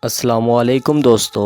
السلام علیکم دوستو،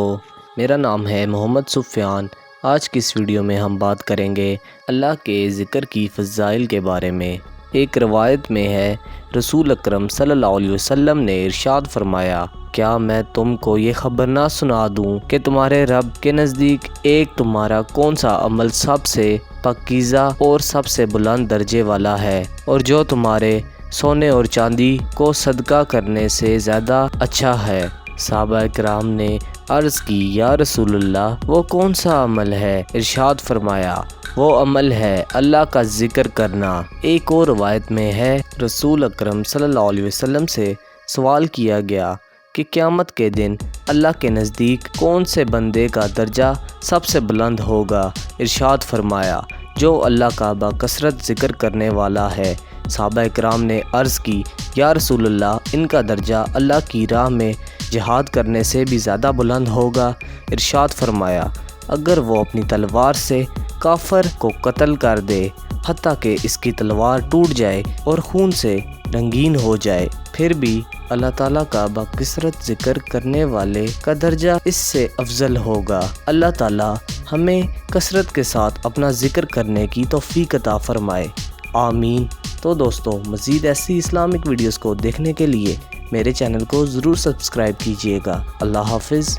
میرا نام ہے محمد سفیان۔ آج کی اس ویڈیو میں ہم بات کریں گے اللہ کے ذکر کی فضائل کے بارے میں۔ ایک روایت میں ہے، رسول اکرم صلی اللہ علیہ وسلم نے ارشاد فرمایا، کیا میں تم کو یہ خبر نہ سنا دوں کہ تمہارے رب کے نزدیک ایک تمہارا کون سا عمل سب سے پاکیزہ اور سب سے بلند درجے والا ہے، اور جو تمہارے سونے اور چاندی کو صدقہ کرنے سے زیادہ اچھا ہے۔ صحابہ کرام نے عرض کی، یا رسول اللہ، وہ کون سا عمل ہے؟ ارشاد فرمایا، وہ عمل ہے اللہ کا ذکر کرنا۔ ایک اور روایت میں ہے، رسول اکرم صلی اللہ علیہ وسلم سے سوال کیا گیا کہ قیامت کے دن اللہ کے نزدیک کون سے بندے کا درجہ سب سے بلند ہوگا؟ ارشاد فرمایا، جو اللہ کا بکثرت ذکر کرنے والا ہے۔ صحابہ کرام نے عرض کی، یا رسول اللہ، ان کا درجہ اللہ کی راہ میں جہاد کرنے سے بھی زیادہ بلند ہوگا۔ ارشاد فرمایا، اگر وہ اپنی تلوار سے کافر کو قتل کر دے حتیٰ کہ اس کی تلوار ٹوٹ جائے اور خون سے رنگین ہو جائے، پھر بھی اللہ تعالیٰ کا بکثرت ذکر کرنے والے کا درجہ اس سے افضل ہوگا۔ اللہ تعالیٰ ہمیں کثرت کے ساتھ اپنا ذکر کرنے کی توفیق عطا فرمائے، آمین۔ تو دوستو، مزید ایسی اسلامک ویڈیوز کو دیکھنے کے لیے میرے چینل کو ضرور سبسکرائب کیجیے گا۔ اللہ حافظ۔